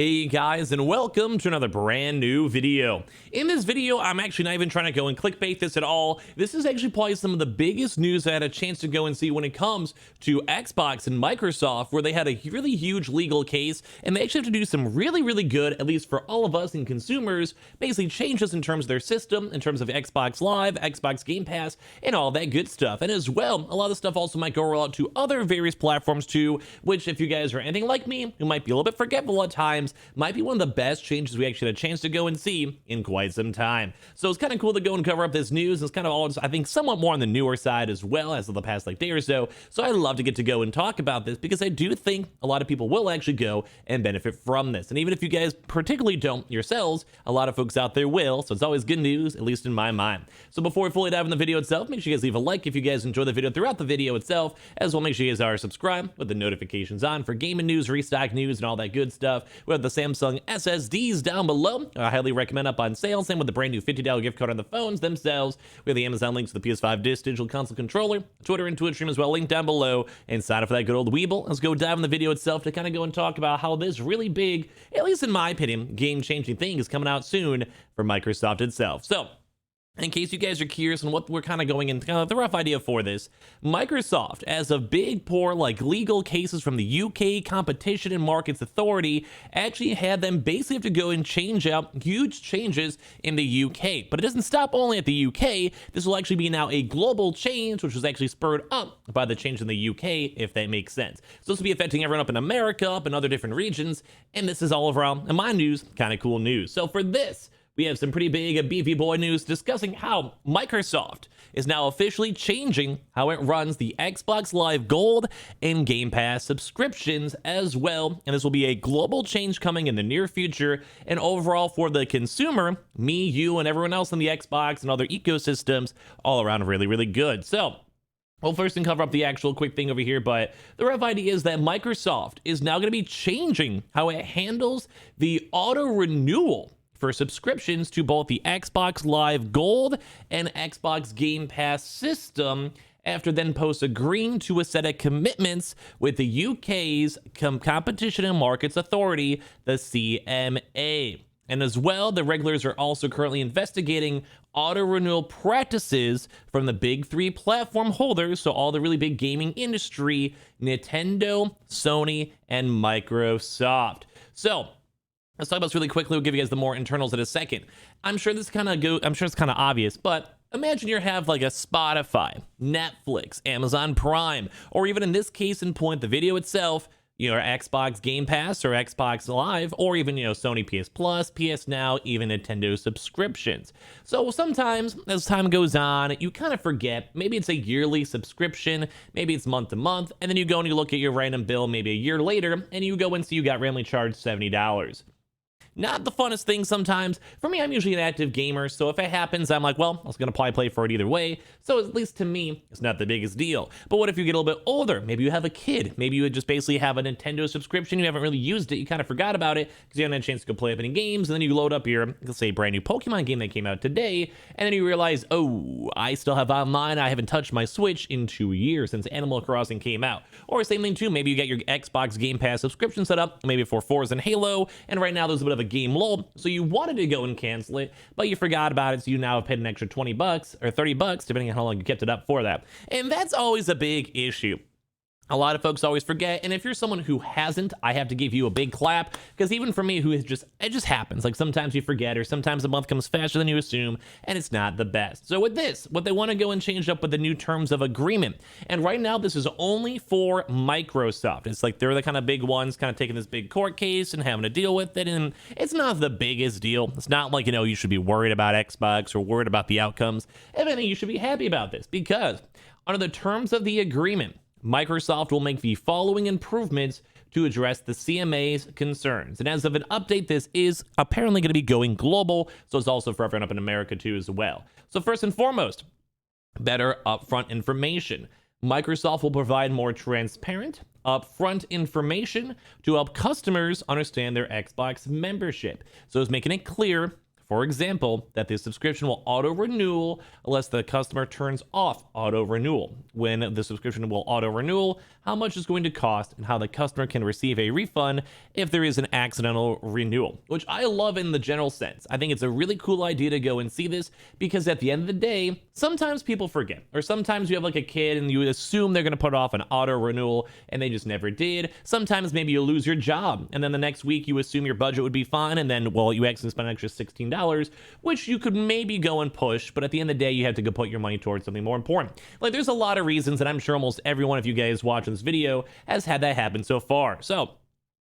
Hey guys, and welcome to another brand new video. In this video, I'm actually not even trying to go and clickbait this at all. This is actually probably some of the biggest news I had a chance to go and see when it comes to Xbox and Microsoft, where they had a really huge legal case, and they actually have to do some really good, at least for all of us and consumers, basically changes in terms of their system, in terms of Xbox Live, Xbox Game Pass, and all that good stuff. And as well, a lot of stuff also might go roll out to other various platforms too, which if you guys are anything like me, who might be a little bit forgetful at times, might be one of the best changes we actually had a chance to go and see in quite some time. So it's kind of cool to go and cover up this news. It's kind of all, I think, somewhat more on the newer side as well as of the past day or so. So I love to get to go and talk about this because I do think a lot of people will actually go and benefit from this. And even if you guys particularly don't yourselves, a lot of folks out there will. So it's always good news, at least in my mind. So before we fully dive in the video itself, make sure you guys leave a like if you guys enjoy the video throughout the video itself, as well make sure you guys are subscribed with the notifications on for gaming news, restock news, and all that good stuff. We have the Samsung SSDs down below. I highly recommend up on sale. Same with the brand new $50 gift card on the phones themselves. We have the Amazon links to the PS5 Digital Console Controller, Twitter and Twitch stream as well, linked down below, and sign up for that good old Weeble. Let's go dive in the video itself to kind of go and talk about how this really big, at least in my opinion, game-changing thing is coming out soon for Microsoft itself. So, in case you guys are curious on what we're kind of going into, kind of the rough idea for this, Microsoft, as a big poor legal cases from the UK Competition and Markets Authority, actually had them basically have to go and change out huge changes in the UK. But it doesn't stop only at the UK. This will actually be now a global change, which was actually spurred up by the change in the UK, if that makes sense. So this will be affecting everyone up in America, up in other different regions, and this is all around, in my news, kind of cool news. So for this, we have some pretty big beefy boy news discussing how Microsoft is now officially changing how it runs the Xbox Live Gold and Game Pass subscriptions as well. And this will be a global change coming in the near future. And overall for the consumer, me, you, and everyone else in the Xbox and other ecosystems, all around really good. So well, first and cover up the actual quick thing over here, but the rough idea is that Microsoft is now going to be changing how it handles the auto renewal for subscriptions to both the Xbox Live Gold and Xbox Game Pass system, after then post agreeing to a set of commitments with the UK's Competition and Markets Authority, the CMA. And as well, the regulators are also currently investigating auto renewal practices from the big three platform holders, so all the really big gaming industry, Nintendo, Sony, and Microsoft. So let's talk about this really quickly. We'll give you guys the more internals in a second. I'm sure it's kind of obvious, but imagine you have like a Spotify, Netflix, Amazon Prime, or even in this case in point, the video itself, your Xbox Game Pass or Xbox Live, or even, Sony PS Plus, PS Now, even Nintendo subscriptions. So sometimes as time goes on, you kind of forget, maybe it's a yearly subscription, maybe it's month to month, and then you go and you look at your random bill maybe a year later, and you go and see you got randomly charged $70. Not the funnest thing sometimes. For me, I'm usually an active gamer, so if it happens, I'm like, well, I was going to probably play for it either way. So at least to me, it's not the biggest deal. But what if you get a little bit older? Maybe you have a kid. Maybe you would just basically have a Nintendo subscription. You haven't really used it. You kind of forgot about it because you haven't had a chance to go play up any games. And then you load up your, let's say, brand new Pokemon game that came out today. And then you realize, oh, I still have online. I haven't touched my Switch in 2 years since Animal Crossing came out. Or same thing too, maybe you get your Xbox Game Pass subscription set up, maybe for Forza and Halo. And right now there's a bit of a game lull, so you wanted to go and cancel it, but you forgot about it, so you now have paid an extra $20 or $30, depending on how long you kept it up for that. And that's always a big issue. A lot of folks always forget, and if you're someone who hasn't, I have to give you a big clap, because even for me, it just happens. Like sometimes you forget, or sometimes a month comes faster than you assume, and it's not the best. So with this, what they want to go and change up with the new terms of agreement, and right now this is only for Microsoft. It's like they're the kind of big ones, kind of taking this big court case and having to deal with it, and it's not the biggest deal. It's not like, you should be worried about Xbox or worried about the outcomes. If anything, you should be happy about this, because under the terms of the agreement, Microsoft will make the following improvements to address the CMA's concerns. And as of an update, this is apparently going to be going global, so it's also for everyone up in America too as well. So first and foremost, better upfront information. Microsoft will provide more transparent, upfront information to help customers understand their Xbox membership. So it's making it clear For example, that the subscription will auto-renew unless the customer turns off auto-renewal. When the subscription will auto-renewal, how much it's going to cost, and how the customer can receive a refund if there is an accidental renewal, which I love in the general sense. I think it's a really cool idea to go and see this, because at the end of the day, sometimes people forget, or sometimes you have like a kid and you assume they're going to put off an auto-renewal and they just never did. Sometimes maybe you lose your job and then the next week you assume your budget would be fine, and then, well, you actually spent an extra $16, which you could maybe go and push, but at the end of the day, you have to go put your money towards something more important. Like, there's a lot of reasons, and I'm sure almost every one of you guys watching this video has had that happen so far. So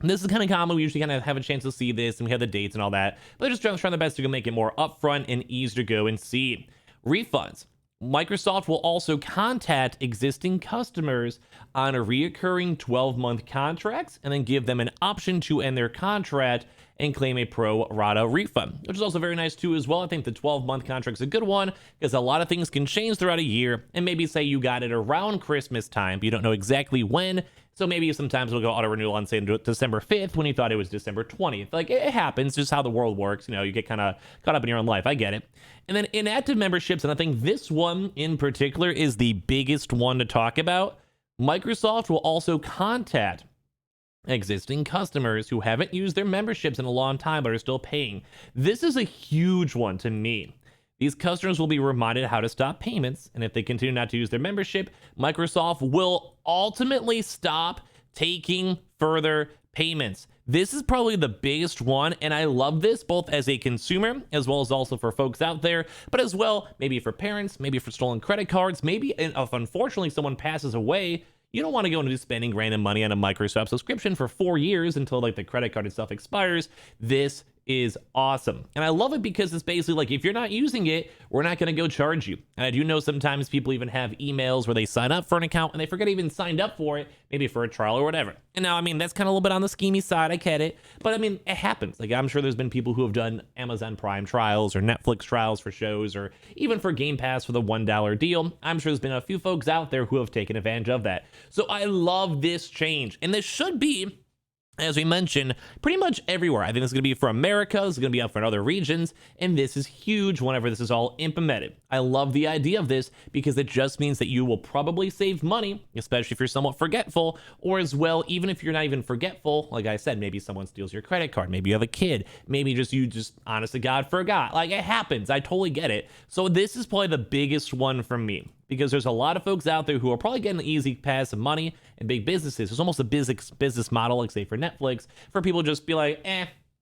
this is kind of common. We usually kind of have a chance to see this, and we have the dates and all that, but they're just trying their best to make it more upfront and easier to go and see. Refunds. Microsoft will also contact existing customers on a reoccurring 12-month contracts and then give them an option to end their contract and claim a pro rata refund, which is also very nice too as well. I think the 12-month contract is a good one because a lot of things can change throughout a year, and maybe say you got it around Christmas time, but you don't know exactly when. So maybe sometimes it'll go auto renewal on, say, December 5th when you thought it was December 20th. Like, it happens, just how the world works. You know, you get kind of caught up in your own life. I get it. And then inactive memberships, and I think this one in particular is the biggest one to talk about. Microsoft will also contact existing customers who haven't used their memberships in a long time but are still paying. This is a huge one to me. These customers will be reminded how to stop payments, and if they continue not to use their membership, Microsoft will ultimately stop taking further payments. This is probably the biggest one, and I love this both as a consumer as well as also for folks out there, but as well maybe for parents, maybe for stolen credit cards, maybe if unfortunately someone passes away. You don't want to go into spending random money on a Microsoft subscription for 4 years until like the credit card and stuff expires. This is awesome. And I love it because it's basically like, if you're not using it, we're not going to go charge you. And I do know sometimes people even have emails where they sign up for an account and they forget even signed up for it, maybe for a trial or whatever. And now, I mean, that's kind of a little bit on the schemy side. I get it. But I mean, it happens. Like, I'm sure there's been people who have done Amazon Prime trials or Netflix trials for shows, or even for Game Pass for the $1 deal. I'm sure there's been a few folks out there who have taken advantage of that. So I love this change. And this should be, as we mentioned, pretty much everywhere. I think this is going to be for America, this is going to be up for other regions, and this is huge whenever this is all implemented. I love the idea of this because it just means that you will probably save money, especially if you're somewhat forgetful, or as well, even if you're not even forgetful, like I said, maybe someone steals your credit card, maybe you have a kid, maybe you just honest to God forgot. Like, it happens. I totally get it. So this is probably the biggest one for me, because there's a lot of folks out there who are probably getting an easy pass of money and big businesses. It's almost a business model, like say for Netflix, for people to just be like,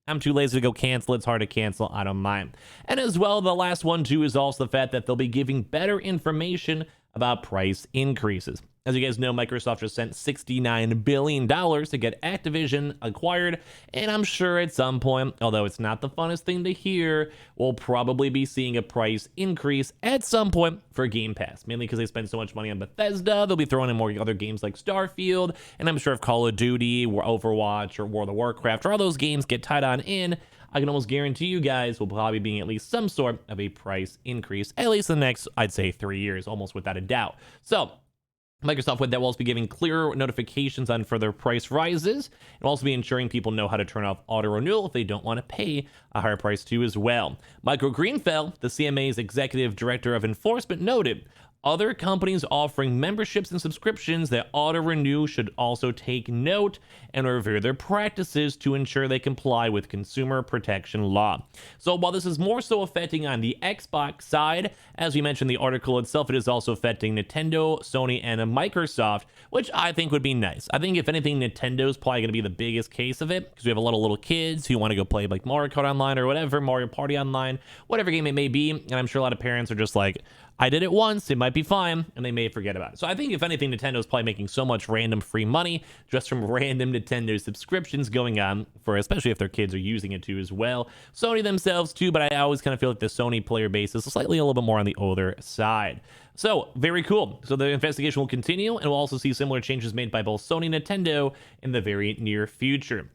I'm too lazy to go cancel. It's hard to cancel. I don't mind. And as well, the last one too is also the fact that they'll be giving better information about price increases. As you guys know, Microsoft just sent $69 billion to get Activision acquired, and I'm sure at some point, although it's not the funnest thing to hear, we'll probably be seeing a price increase at some point for Game Pass, mainly because they spend so much money on Bethesda. They'll be throwing in more other games like Starfield, and I'm sure if Call of Duty or Overwatch or World of Warcraft or all those games get tied on in, I can almost guarantee you guys will probably be at least some sort of a price increase, at least in the next, I'd say, 3 years, almost without a doubt. So Microsoft with that will also be giving clear notifications on further price rises, and will also be ensuring people know how to turn off auto renewal if they don't want to pay a higher price too as well. Michael Greenfeld, the CMA's executive director of enforcement, noted other companies offering memberships and subscriptions that auto-renew should also take note and review their practices to ensure they comply with consumer protection law. So while this is more so affecting on the Xbox side, as we mentioned in the article itself, it is also affecting Nintendo, Sony, and Microsoft, which I think would be nice. I think if anything, Nintendo's probably going to be the biggest case of it, because we have a lot of little kids who want to go play like Mario Kart Online or whatever, Mario Party Online, whatever game it may be, and I'm sure a lot of parents are just like, I did it once, it might be fine, and they may forget about it. So I think if anything, Nintendo's probably making so much random free money just from random Nintendo subscriptions going on, for especially if their kids are using it too as well. Sony themselves too, but I always kind of feel like the Sony player base is slightly a little bit more on the older side. So very cool. So the investigation will continue, and we'll also see similar changes made by both Sony and Nintendo in the very near future.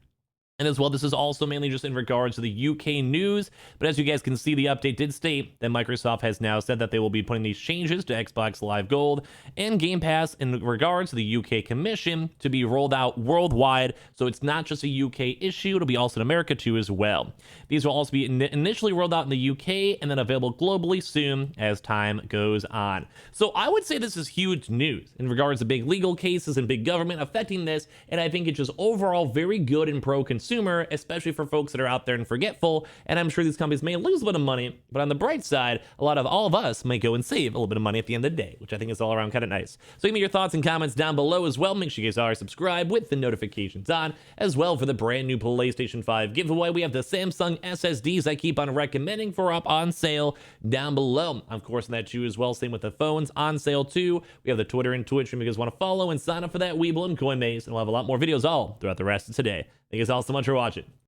And as well, this is also mainly just in regards to the UK news. But as you guys can see, the update did state that Microsoft has now said that they will be putting these changes to Xbox Live Gold and Game Pass in regards to the UK Commission to be rolled out worldwide. So it's not just a UK issue, it'll be also in America too as well. These will also be initially rolled out in the UK and then available globally soon as time goes on. So I would say this is huge news in regards to big legal cases and big government affecting this. And I think it's just overall very good and pro-consumer, especially for folks that are out there and forgetful. And I'm sure these companies may lose a bit of money, but on the bright side, all of us might go and save a little bit of money at the end of the day, which I think is all around kind of nice. So give me your thoughts and comments down below as well. Make sure you guys are subscribed with the notifications on as well for the brand new PlayStation 5 giveaway. We have the Samsung SSDs I keep on recommending for up on sale down below. Of course, that too as well. Same with the phones on sale too. We have the Twitter and Twitch if you guys want to follow and sign up for that Weeble and Coinbase, and we'll have a lot more videos all throughout the rest of today. Thank you guys all so much for watching.